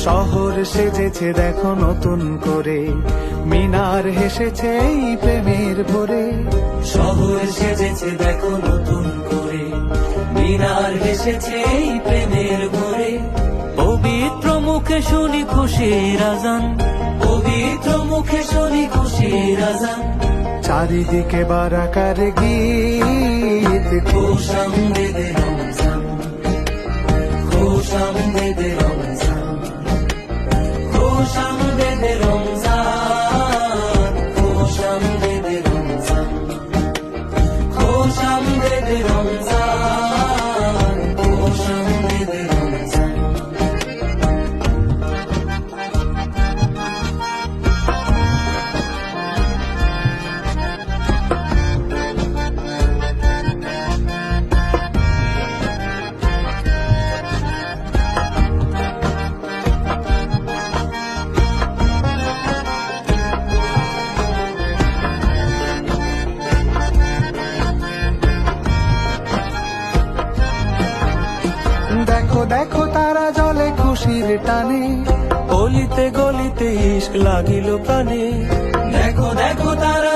শহর সেজেছে দেখো নতুন করে, মিনার হেসেছে এই প্রেমের ভোরে। শহর সেজেছে দেখো নতুন করে, মিনার হেসেছে এই প্রেমের ভোরে। পবিত্র মুখে শুনি খুশির আজান, পবিত্র মুখে শুনি খুশির আজান। চারিদিকে বারাকার গীত, খুশ আমদেদে রমজান, খুশ আমদেদে রমজান, খুশ আমদেদে রমজান, খুশ আমদেদে রমজান, খুশ আমদেদে রমজান, খুশ আমদেদে রমজান। দেখো দেখো তারা জলে খুশির টানে, অলিতে গলিতে ইশক লাগিল প্রাণে। দেখো দেখো তারা